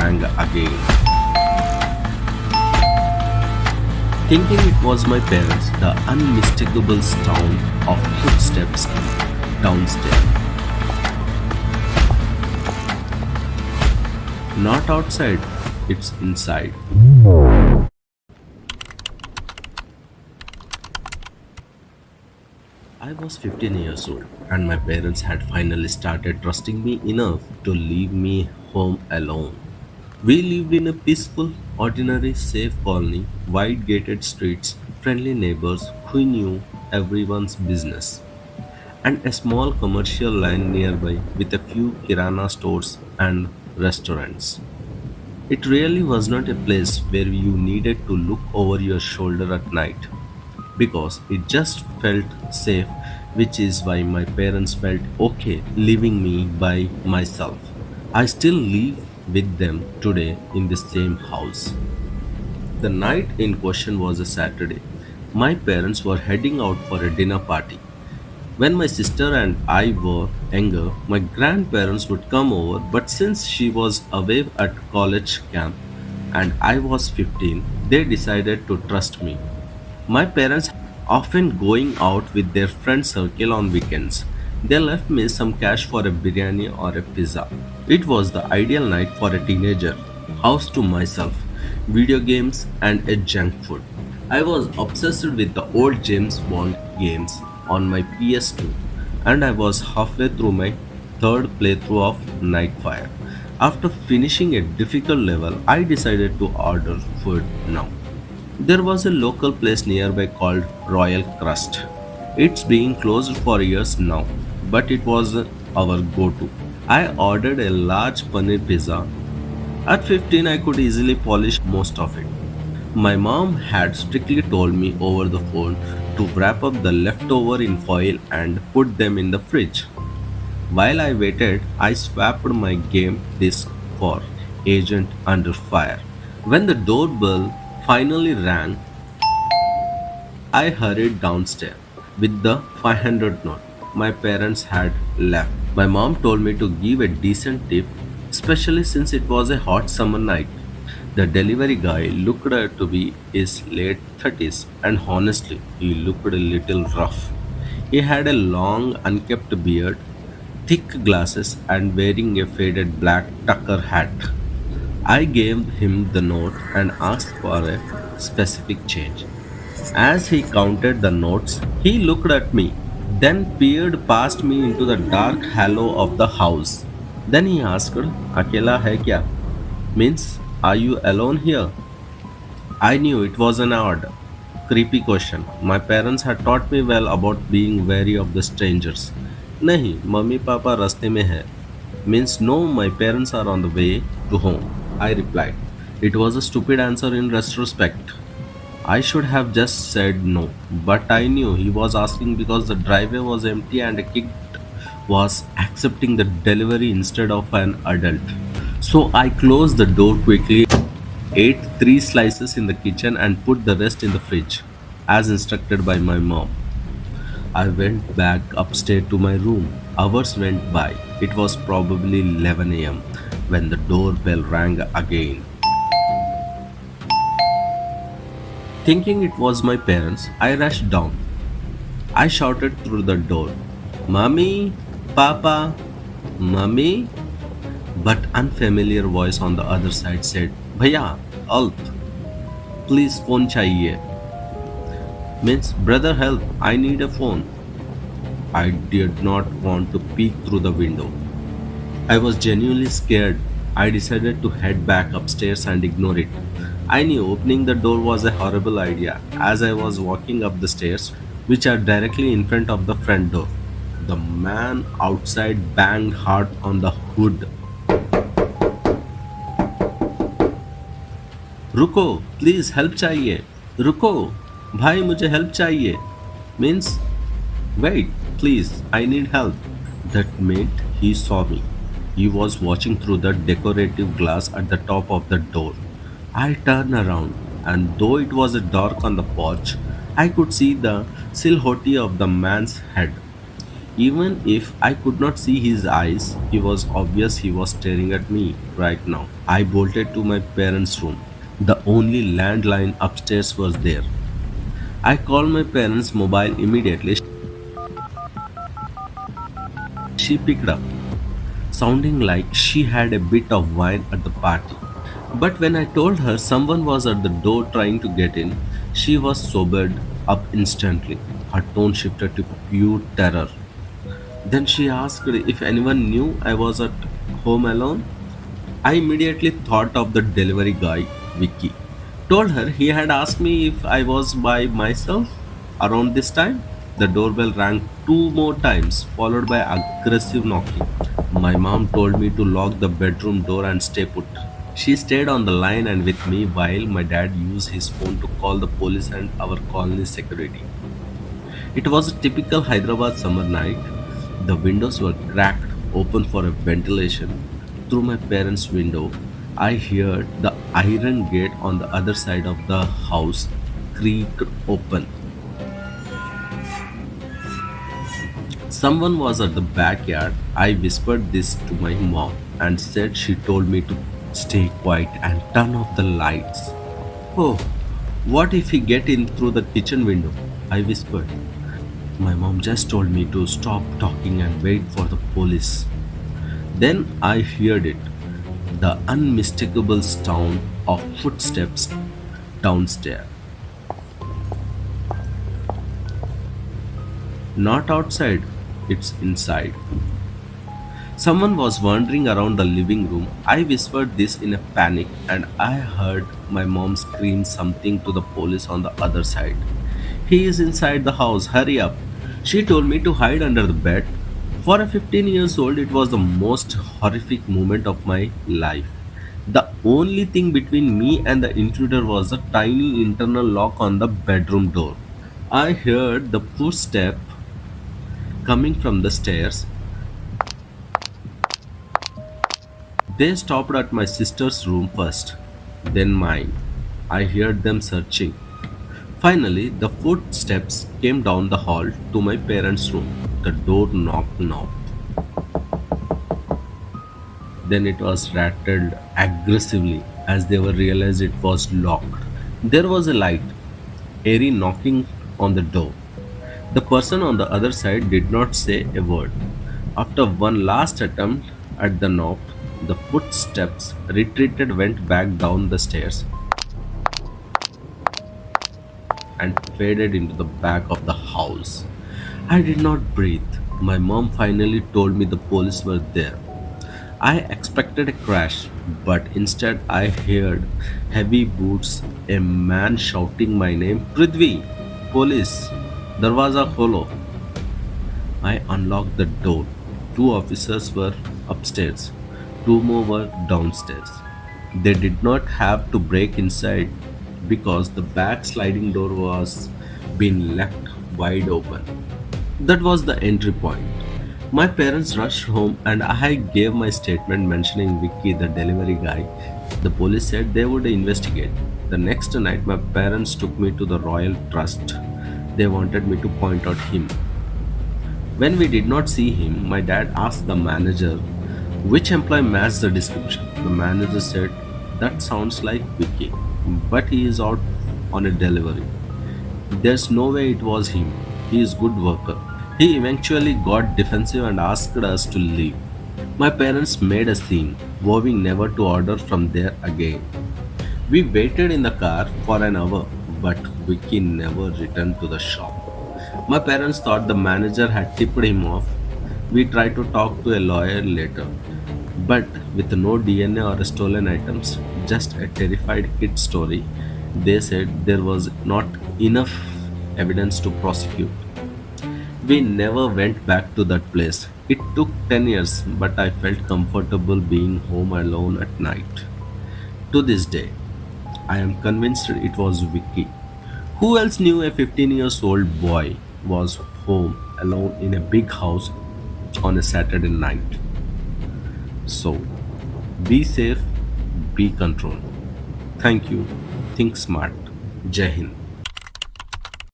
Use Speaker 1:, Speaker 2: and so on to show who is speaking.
Speaker 1: rang again. Thinking it was my parents, the unmistakable sound of footsteps downstairs. Not outside, it's inside. I was 15 years old, and my parents had finally started trusting me enough to leave me home alone. We lived in a peaceful, ordinary, safe colony, wide gated streets, friendly neighbors who knew everyone's business, and a small commercial line nearby with a few kirana stores and restaurants. It really was not a place where you needed to look over your shoulder at night because it just felt safe, which is why my parents felt okay leaving me by myself. I still live with them today in the same house. The night in question was a Saturday. My parents were heading out for a dinner party. When my sister and I were younger, my grandparents would come over, but since she was away at college camp and I was 15, they decided to trust me. My parents often going out with their friend circle on weekends. They left me some cash for a biryani or a pizza. It was the ideal night for a teenager. House to myself, video games and a junk food. I was obsessed with the old James Bond games on my PS2 and I was halfway through my third playthrough of Nightfire. After finishing a difficult level, I decided to order food now. There was a local place nearby called Royal Crust. It's been closed for years now, but it was our go to. I ordered a large paneer pizza. At 15, I could easily polish most of it. My mom had strictly told me over the phone to wrap up the leftover in foil and put them in the fridge. While I waited, I swapped my game disc for Agent Under Fire. When the doorbell finally rang, I hurried downstairs with the 500 note. My parents had left. My mom told me to give a decent tip, especially since it was a hot summer night. The delivery guy looked to be his late 30s, and honestly, he looked a little rough. He had a long, unkempt beard, thick glasses, and wearing a faded black tucker hat. I gave him the note and asked for a specific change. As he counted the notes, he looked at me, then peered past me into the dark halo of the house. Then he asked, Akela hai kya? Means, are you alone here? I knew it was an odd, creepy question. My parents had taught me well about being wary of the strangers. नहीं mummy papa रास्ते में है means no my parents are on the way to home. I replied. It was a stupid answer in retrospect. I should have just said no, but I knew he was asking because the driveway was empty and a kid was accepting the delivery instead of an adult. So I closed the door quickly, ate three slices in the kitchen, and put the rest in the fridge, as instructed by my mom. I went back upstairs to my room. Hours went by. It was probably 11 a.m. when the doorbell rang again. Thinking it was my parents, I rushed down. I shouted through the door, Mommy, Papa, Mommy. But unfamiliar voice on the other side said, Bhaiya, Alt, please phone chahiye. Means, brother help, I need a phone. I did not want to peek through the window. I was genuinely scared. I decided to head back upstairs and ignore it. I knew opening the door was a horrible idea as I was walking up the stairs, which are directly in front of the front door. The man outside banged hard on the hood. रुको please help चाहिए रुको भाई मुझे help चाहिए means wait please I need help. That meant he saw me. He was watching through the decorative glass at the top of the door. I turned around and though it was dark on the porch I could see the silhouette of the man's head. Even if I could not see his eyes, he was obvious he was staring at me right now. I bolted to my parents' room. The only landline upstairs was there. I called my parents' mobile immediately. She picked up, sounding like she had a bit of wine at the party. But when I told her someone was at the door trying to get in, she was sobered up instantly. Her tone shifted to pure terror. Then she asked if anyone knew I was at home alone. I immediately thought of the delivery guy, Vicky. Told her he had asked me if I was by myself around this time. The doorbell rang two more times, followed by aggressive knocking. My mom told me to lock the bedroom door and stay put. She stayed on the line and with me while my dad used his phone to call the police and our colony security. It was a typical Hyderabad summer night. The windows were cracked open for a ventilation. Through my parents' window, I heard the iron gate on the other side of the house creaked open. Someone was at the backyard. I whispered this to my mom and said she told me to stay quiet and turn off the lights. Oh, what if he get in through the kitchen window? I whispered. My mom just told me to stop talking and wait for the police. Then I heard it, the unmistakable sound of footsteps downstairs. Not outside, it's inside. Someone was wandering around the living room. I whispered this in a panic and I heard my mom scream something to the police on the other side. He is inside the house, hurry up. She told me to hide under the bed. For a 15 years old, it was the most horrific moment of my life. The only thing between me and the intruder was a tiny internal lock on the bedroom door. I heard the footstep coming from the stairs. They stopped at my sister's room first, then mine. I heard them searching. Finally, the footsteps came down the hall to my parents' room. The door knocked now. Then it was rattled aggressively as they were realized it was locked. There was a light, airy knocking on the door. The person on the other side did not say a word. After one last attempt at the knock, the footsteps retreated, went back down the stairs, and faded into the back of the house. I did not breathe. My mom finally told me the police were there. I expected a crash, but instead I heard heavy boots, a man shouting my name, Prithvi, police, Darwaza kholo. I unlocked the door. Two officers were upstairs, two more were downstairs. They did not have to break inside because the back sliding door was being left wide open. That was the entry point. My parents rushed home and I gave my statement mentioning Vicky, the delivery guy. The police said they would investigate. The next night, my parents took me to the Royal Trust. They wanted me to point out him. When we did not see him, my dad asked the manager which employee matched the description. The manager said, that sounds like Vicky, but he is out on a delivery. There's no way it was him. He is good worker. He eventually got defensive and asked us to leave. My parents made a scene, vowing never to order from there again. We waited in the car for an hour, but Vicky never returned to the shop. My parents thought the manager had tipped him off. We tried to talk to a lawyer later, but with no DNA or stolen items, just a terrified kid story, they said there was not enough evidence to prosecute. We never went back to that place. It took 10 years, but I felt comfortable being home alone at night. To this day, I am convinced it was Vicky. Who else knew a 15 years old boy was home alone in a big house on a Saturday night? So, be safe, be controlled. Thank you. Think smart. Jai Hind.